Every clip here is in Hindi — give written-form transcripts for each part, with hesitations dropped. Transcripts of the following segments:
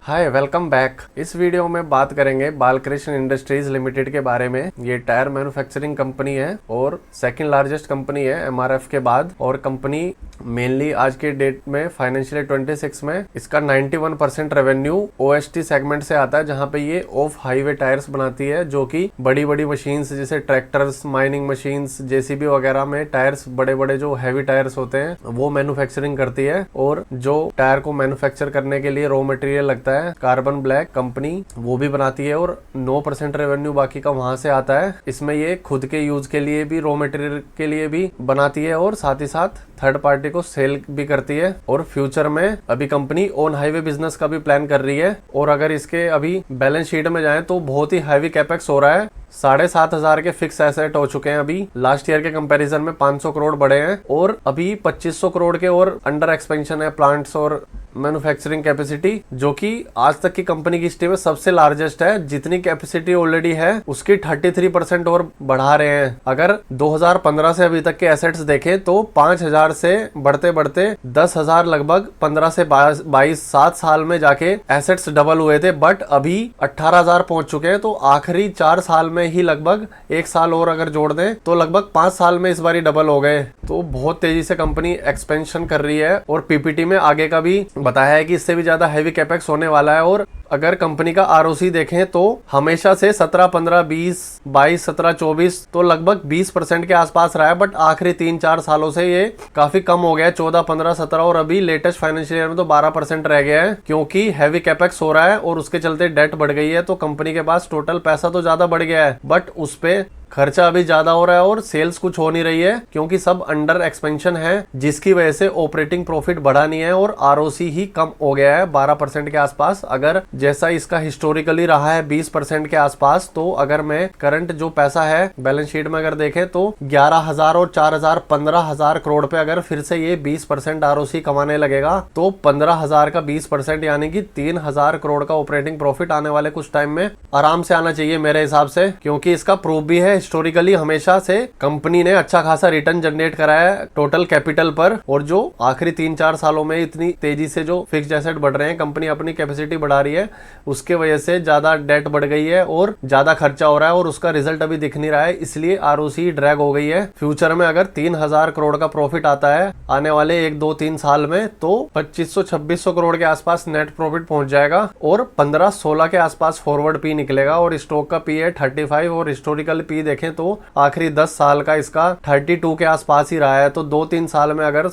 Hi welcome back. इस वीडियो में बात करेंगे बालकृष्ण इंडस्ट्रीज लिमिटेड के बारे में। ये टायर मैन्युफैक्चरिंग कंपनी है और सेकंड लार्जेस्ट कंपनी है एमआरएफ के बाद। और कंपनी मेनली आज के डेट में फाइनेंशियल 26 में इसका 91% रेवेन्यू ओएसटी सेगमेंट से आता है, जहां पे ये ऑफ हाईवे टायर्स बनाती है, जो कि बड़ी बड़ी मशीन्स जैसे ट्रैक्टर्स, माइनिंग मशीन्स, जेसीबी वगैरह में टायर्स, बड़े बड़े जो हैवी टायर्स होते हैं वो मैन्युफैक्चरिंग करती है। और जो टायर को मैन्युफैक्चर करने के लिए रॉ मटेरियल लगता है कार्बन ब्लैक, कंपनी वो भी बनाती है और 9% रेवेन्यू बाकी का वहां से आता है। इसमें ये खुद के यूज के लिए भी, रॉ मटेरियल के लिए भी बनाती है और साथ ही साथ थर्ड पार्टी को सेल भी करती है। और फ्यूचर में अभी कंपनी ऑन हाईवे बिजनेस का भी प्लान कर रही है। और अगर इसके अभी बैलेंस शीट में जाएं तो बहुत ही हैवी कैपेक्स हो रहा है। 7,500 के फिक्स एसेट हो चुके हैं अभी, लास्ट ईयर के कंपैरिजन में 500 करोड़ बढ़े हैं। और अभी 2500 करोड़ के और अंडर एक्सपेंशन है प्लांट्स और मैन्युफैक्चरिंग कैपेसिटी, जो कि आज तक की कंपनी की हिस्ट्री में सबसे लार्जेस्ट है। जितनी कैपेसिटी ऑलरेडी है उसकी 33% और बढ़ा रहे हैं। अगर 2015 से अभी तक के एसेट्स देखें तो 5,000 से बढ़ते बढ़ते 10,000 लगभग 15 से 22 7 साल में जाके एसेट्स डबल हुए थे, बट अभी 18,000 पहुंच चुके हैं। तो आखिरी 4 साल में ही लगभग 1 साल और अगर जोड़ दें तो लगभग 5 साल में इस बारी डबल हो गए। तो बहुत तेजी से कंपनी एक्सपेंशन कर रही है। और पीपीटी में आगे का भी बताया है कि इससे भी ज्यादा हैवी कैपेक्स होने वाला है। और अगर कंपनी का आरओसी देखें तो हमेशा से 17, 15, 20, 22, 17, 24 तो लगभग 20% के आसपास रहा है, बट आखिरी 3-4 सालों से ये काफी कम हो गया है, 14, 15, 17 और अभी लेटेस्ट फाइनेंशियल ईयर में तो 12% रह गया है, क्योंकि हैवी कैपेक्स हो रहा है और उसके चलते डेट बढ़ गई है। तो कंपनी के पास टोटल पैसा तो ज्यादा बढ़ गया है, बट उस पे खर्चा अभी ज्यादा हो रहा है और सेल्स कुछ हो नहीं रही है, क्योंकि सब अंडर एक्सपेंशन है, जिसकी वजह से ऑपरेटिंग प्रॉफिट बढ़ा नहीं है और आरओसी ही कम हो गया है 12% के आसपास। अगर जैसा इसका हिस्टोरिकली रहा है 20% के आसपास, तो अगर मैं करंट जो पैसा है बैलेंस शीट में अगर देखें तो 11,000 और 4,000 15,000 करोड़ पे अगर फिर से ये 20% आरओसी कमाने लगेगा तो 15,000 का 20% यानी कि 3,000 करोड़ का ऑपरेटिंग प्रॉफिट आने वाले कुछ टाइम में आराम से आना चाहिए मेरे हिसाब से, क्योंकि इसका प्रूफ भी है हिस्टोरिकली हमेशा से कंपनी ने अच्छा खासा रिटर्न जनरेट करा है टोटल कैपिटल पर। और जो आखिरी 3-4 सालों में इतनी तेजी से जो फिक्स्ड एसेट बढ़ रहे हैं, कंपनी अपनी कैपेसिटी बढ़ा रही है, उसके वजह से ज्यादा डेट बढ़ गई है और ज्यादा खर्चा हो रहा है और उसका रिजल्ट अभी दिख नहीं रहा है, इसलिए आरओसी ड्रैग हो गई है। फ्यूचर में अगर 3,000 करोड़ का प्रॉफिट आता है आने वाले 1-2-3 साल में तो 2500-2600 करोड़ के आसपास नेट प्रॉफिट पहुंच जाएगा और 15-16 के आसपास फॉरवर्ड पी निकलेगा। और स्टॉक का पी है 35 और हिस्टोरिकल पी देखें तो आखिरी 10 साल का इसका 32 के आसपास ही रहा है। तो 2-3 साल में अगर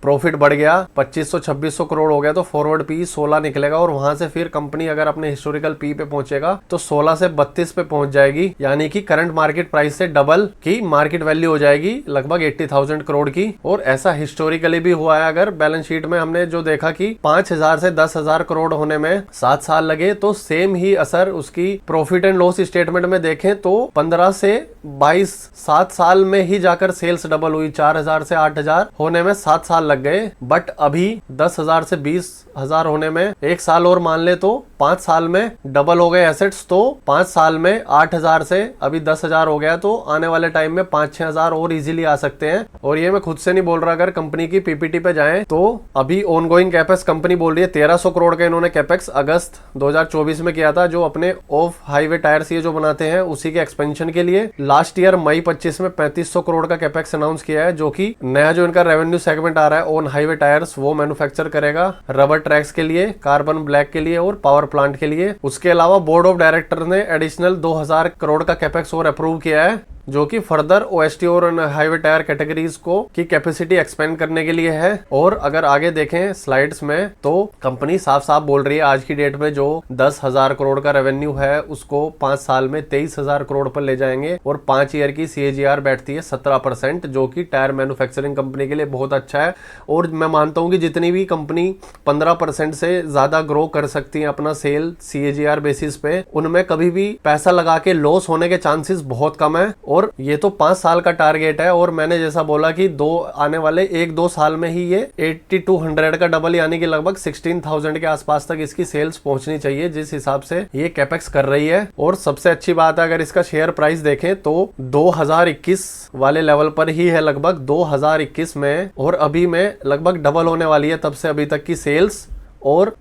प्रॉफिट बढ़ गया 2500-2600 करोड़ हो गया तो फॉरवर्ड पी 16 निकलेगा और वहां से फिर कंपनी अगर अपने हिस्टोरिकल पी पे पहुंचेगा तो 16 से 32 पे पहुंच जाएगी, यानी कि करंट मार्केट प्राइस से डबल की मार्केट वैल्यू हो जाएगी, लगभग 80,000 करोड़ की। और ऐसा हिस्टोरिकली भी हुआ है। अगर बैलेंस शीट में हमने जो देखा कि 5,000 से 10,000 करोड़ होने में 7 साल लगे, तो सेम ही असर उसकी प्रॉफिट एंड लॉस स्टेटमेंट में देखें तो 15 से 22 7 साल में ही जाकर सेल्स डबल हुई। 4,000 से 8,000 होने में 7 साल लग गए, बट अभी 10,000 से 20,000 होने में 1 साल और मान ले तो 5 साल में डबल हो गए एसेट्स। तो 5 साल में 8,000 से अभी 10,000 हो गया, तो आने वाले टाइम में 5-6,000 और इजीली आ सकते हैं। और ये मैं खुद से नहीं बोल रहा, अगर कंपनी की पीपीटी पे जाएं तो अभी ऑनगोइंग कैपेक्स कंपनी बोल रही है 1,300 करोड़ का इन्होंने कैपेक्स अगस्त 2024 में किया था, जो अपने ऑफ हाईवे टायर्स ये जो बनाते हैं उसी के एक्सपेंशन के लिए। लास्ट ईयर मई 25 में 3500 करोड़ का कैपेक्स अनाउंस किया है, जो कि नया जो इनका रेवेन्यू सेगमेंट आ रहा है ऑन हाईवे टायर्स वो मैन्युफैक्चर करेगा रबर ट्रैक्स के लिए, कार्बन ब्लैक के लिए और पावर प्लांट के लिए। उसके अलावा बोर्ड ऑफ डायरेक्टर ने एडिशनल 2,000 करोड़ का कैपेक्स और अप्रूव किया है, जो कि फर्दर ओएसटी और हाईवे टायर कैटेगरीज को की कैपेसिटी एक्सपेंड करने के लिए है। और अगर आगे देखें स्लाइड्स में तो कंपनी साफ साफ बोल रही है आज की डेट में जो 10,000 करोड़ का रेवेन्यू है उसको 5 साल में 23,000 करोड़ पर ले जाएंगे और 5 ईयर की CAGR बैठती है 17%, जो कि टायर मैन्युफैक्चरिंग कंपनी के लिए बहुत अच्छा है। और मैं मानता हूं कि जितनी भी कंपनी 15% से ज्यादा ग्रो कर सकती है अपना सेल CAGR बेसिस पे, उनमें कभी भी पैसा लगा के लॉस होने के चांसेस बहुत कम है। और ये तो 5 साल का टारगेट है और मैंने जैसा बोला कि आने वाले 1-2 साल में ही ये 80-100 का डबल यानी कि लगभग 16,000 के आसपास तक इसकी सेल्स पहुंचनी चाहिए, जिस हिसाब से ये कैपेक्स कर रही है। और सबसे अच्छी बात है अगर इसका शेयर प्राइस देखें तो 2021 वाले लेवल पर ही है लगभग 2021 में, और अभी में लगभग डबल होने वाली है तब से अभी तक की सेल्स। और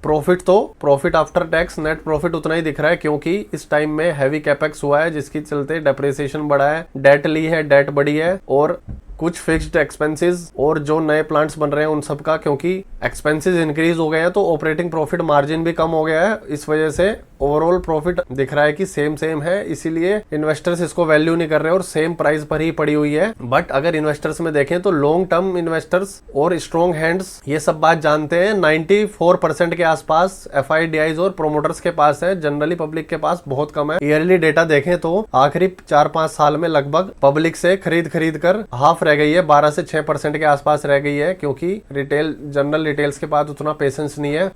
profit after tax net profit उतना ही दिख रहा है, क्योंकि इस टाइम में हैवी कैपेक्स हुआ है जिसके चलते डेप्रिसिएशन बढ़ा है, डेट ली है, डेट बढ़ी है, और कुछ फिक्स्ड एक्सपेंसेस और जो नए प्लांट्स बन रहे हैं उन सब का, क्योंकि एक्सपेंसेस इंक्रीज हो गए हैं तो ऑपरेटिंग प्रॉफिट मार्जिन भी कम हो गया है। इस वजह से ओवरऑल प्रॉफिट दिख रहा है कि सेम है, इसीलिए इन्वेस्टर्स इसको वैल्यू नहीं कर रहे और सेम प्राइस पर ही पड़ी हुई है। बट अगर इन्वेस्टर्स में देखें तो लॉन्ग टर्म इन्वेस्टर्स और स्ट्रॉन्ग हैंड्स ये सब बात जानते हैं। 94% के आसपास FIDIs और प्रोमोटर्स के पास है, जनरली पब्लिक के पास बहुत कम है। ईयरली डेटा देखें तो आखिरी 4-5 साल में लगभग पब्लिक से खरीद कर हाफ रह गई है, 12 से 6% के आसपास रह गई है, क्योंकि जनरल रिटेल्स के पास उतना पेशेंस नहीं है।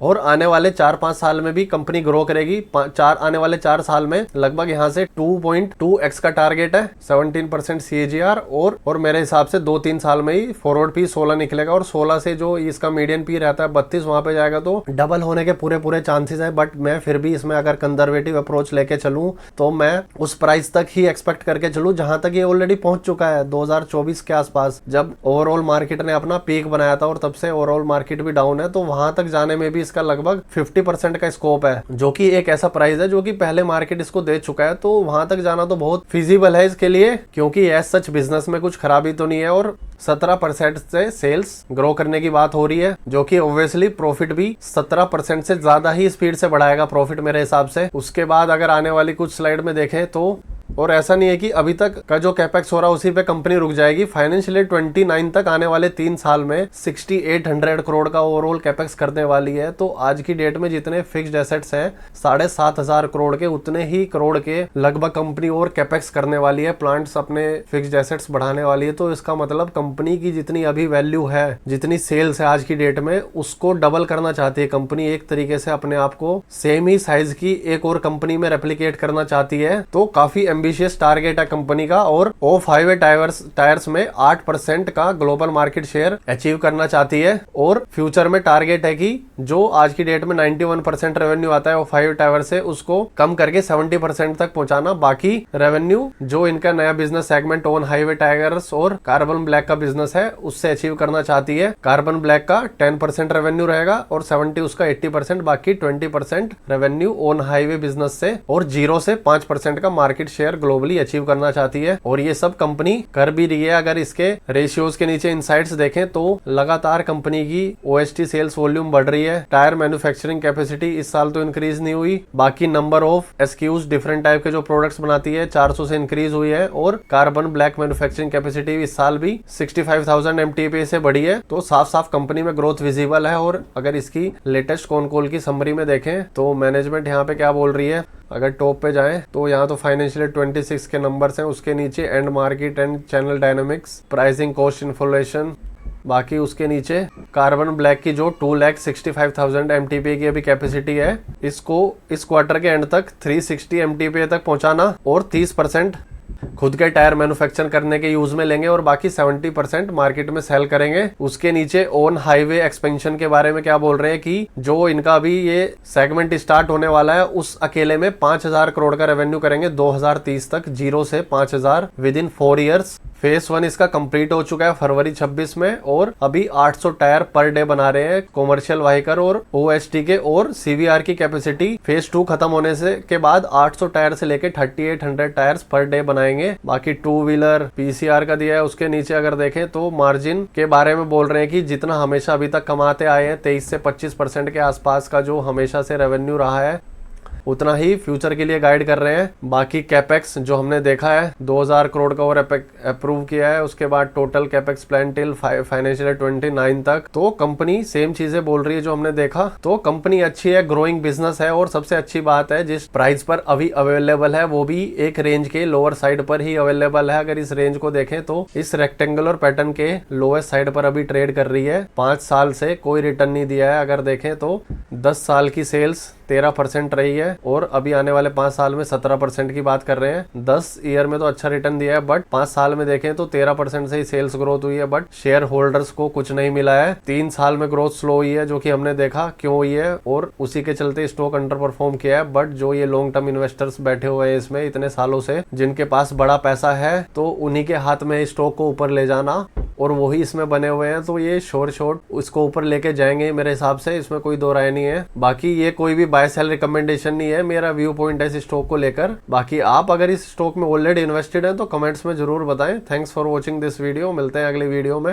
और आने वाले 4-5 साल में भी कंपनी ग्रो करेगी। आने वाले 4 साल में लगभग यहाँ से 2.2x का टारगेट है, 17% CAGR, और मेरे हिसाब से 2-3 साल में ही फॉरवर्ड पी 16 निकलेगा, और 16 से जो इसका मीडियन पी रहता है 32 वहां पे जाएगा, तो डबल होने के पूरे चांसेस है। बट मैं फिर भी इसमें अगर कंजर्वेटिव अप्रोच लेके चलूं तो मैं उस प्राइस तक ही एक्सपेक्ट करके चलूं जहां तक ये ऑलरेडी पहुंच चुका है 2024 के आसपास, जब ओवरऑल मार्केट ने अपना पीक बनाया था, और तब से ओवरऑल मार्केट भी डाउन है, तो वहां तक जाने में भी इसका लगभग 50% का स्कोप है, जो कि एक ऐसा प्राइस है जो कि पहले मार्केट इसको दे चुका है। तो वहां तक जाना तो बहुत फिजिबल है इसके लिए, क्योंकि एज सच बिजनेस में कुछ खराबी तो नहीं है, और 17% से सेल्स ग्रो करने की बात हो रही है, जो कि ऑब्वियसली प्रॉफिट भी 17% से ज्यादा ही स्पीड से बढ़ाएगा प्रॉफिट मेरे हिसाब से। उसके बाद अगर आने वाली कुछ स्लाइड में देखें तो, और ऐसा नहीं है कि अभी तक का जो कैपेक्स हो रहा है उसी पे कंपनी रुक जाएगी। फाइनेंशियल ईयर 29 तक आने वाले 3 साल में 6800 करोड़ का ओवरऑल कैपेक्स करने वाली है। तो आज की डेट में जितने फिक्स्ड एसेट्स हैं 7500 करोड़ के, उतने ही करोड़ के लगभग कंपनी और कैपेक्स करने वाली है, प्लांट्स अपने फिक्स्ड एसेट्स बढ़ाने वाली है। तो इसका मतलब कंपनी की जितनी अभी वैल्यू है, जितनी सेल्स है आज की डेट में, उसको डबल करना चाहती है कंपनी। एक तरीके से अपने आप को सेम ही साइज की एक और कंपनी में रेप्लिकेट करना चाहती है। तो काफी एम्बिशियस टारगेट है कंपनी का, और ऑफ हाईवे टायर्स में 8% का ग्लोबल मार्केट शेयर अचीव करना चाहती है। और फ्यूचर में टारगेट है कि जो आज की डेट में 91% रेवेन्यू आता है ऑफ हाईवे टायर से, उसको कम करके 70% तक पहुंचाना। बाकी रेवेन्यू जो इनका नया business segment on highway tyres और कार्बन ब्लैक का बिजनेस है, उससे अचीव करना चाहती है। कार्बन ब्लैक का 10% रेवेन्यू रहेगा और 70 उसका 80%, बाकी 20% रेवेन्यू ऑन हाईवे बिजनेस से, और 0 से 5% का मार्केट शेयर ग्लोबली अचीव करना चाहती है। और ये सब कंपनी कर भी रही है। अगर इसके रेशियोज के नीचे इनसाइट्स देखें तो लगातार कंपनी की OST सेल्स वॉल्यूम बढ़ रही है। टायर मैन्युफैक्चरिंग कैपेसिटी इस साल तो इंक्रीज नहीं हुई, बाकी number of SKUs different type के जो प्रोडक्ट्स बनाती है 400 से इंक्रीज हुई है। और कार्बन ब्लैक मैन्युफैक्चरिंग कैपेसिटी इस साल भी 65,000 MTPA से बढ़ी है। तो साफ साफ कंपनी में ग्रोथ विजिबल है। और अगर इसकी लेटेस्ट कॉन कॉल की समरी में देखें तो मैनेजमेंट यहाँ पे क्या बोल रही है, अगर टॉप पे जाएं तो यहाँ तो फाइनेंशियल 26 के नंबर्स हैं, उसके नीचे and market and channel dynamics, pricing, cost inflation. बाकी उसके नीचे कार्बन ब्लैक की जो 2,65,000 MTPA की अभी कैपेसिटी है, इसको इस क्वार्टर के एंड तक 360 MTPA तक पहुंचाना, और 30% खुद के टायर मैन्युफैक्चर करने के यूज में लेंगे, और बाकी 70% मार्केट में सेल करेंगे। उसके नीचे ऑन हाईवे एक्सपेंशन के बारे में क्या बोल रहे हैं कि जो इनका अभी ये सेगमेंट स्टार्ट होने वाला है, उस अकेले में 5,000 करोड़ का रेवेन्यू करेंगे 2030 तक, 0 से 5,000 विद इन 4 ईयर्स। फेज 1 इसका कंप्लीट हो चुका है फरवरी 26 में, और अभी 800 टायर पर डे बना रहे हैं कॉमर्शियल व्हीकल और OST के, और CVR की कैपेसिटी फेज 2 खत्म होने से के बाद 800 टायर से लेके 3800 टायर्स पर डे बनाएंगे। बाकी 2 व्हीलर PCR का दिया है। उसके नीचे अगर देखें तो मार्जिन के बारे में बोल रहे हैं कि जितना हमेशा अभी तक कमाते आए हैं 23 से 25% के आसपास का जो हमेशा से रेवेन्यू रहा है, उतना ही फ्यूचर के लिए गाइड कर रहे हैं। बाकी कैपेक्स जो हमने देखा है 2000 करोड़ का और अप्रूव किया है, उसके बाद total capex plan till financial 29 तक। तो कंपनी सेम चीजें बोल रही है जो हमने देखा। तो कंपनी अच्छी है, ग्रोइंग बिजनेस है, और सबसे अच्छी बात है जिस प्राइस पर अभी अवेलेबल है वो भी एक रेंज के लोअर साइड पर ही अवेलेबल है। अगर इस रेंज को देखें तो इस रेक्टेंगुलर पैटर्न के लोएस्ट साइड पर अभी ट्रेड कर रही है। 5 साल से कोई रिटर्न नहीं दिया है। अगर देखें तो 10 साल की सेल्स 13% रही है, और अभी आने वाले 5 साल में 17% की बात कर रहे हैं। 10 ईयर में तो अच्छा रिटर्न दिया है, बट 5 साल में देखें तो 13% से ही सेल्स ग्रोथ हुई है, बट शेयर होल्डर्स को कुछ नहीं मिला है। 3 साल में ग्रोथ स्लो हुई है, जो कि हमने देखा क्यों हुई है, और उसी के चलते स्टॉक अंडर परफॉर्म किया है। बट जो ये लॉन्ग टर्म इन्वेस्टर्स बैठे हुए हैं इसमें इतने सालों से, जिनके पास बड़ा पैसा है, तो उन्हीं के हाथ में स्टॉक को ऊपर ले जाना और वही इसमें बने हुए हैं, तो ये शॉर्ट उसको ऊपर लेके जाएंगे मेरे हिसाब से, इसमें कोई दो राय नहीं है। बाकी ये कोई भी बाय सेल रिकमेंडेशन नहीं है, मेरा व्यू पॉइंट है इस स्टॉक को लेकर। बाकी आप अगर इस स्टॉक में ऑलरेडी इन्वेस्टेड हैं तो कमेंट्स में जरूर बताएं। Thanks for watching this video, मिलते हैं अगले वीडियो में।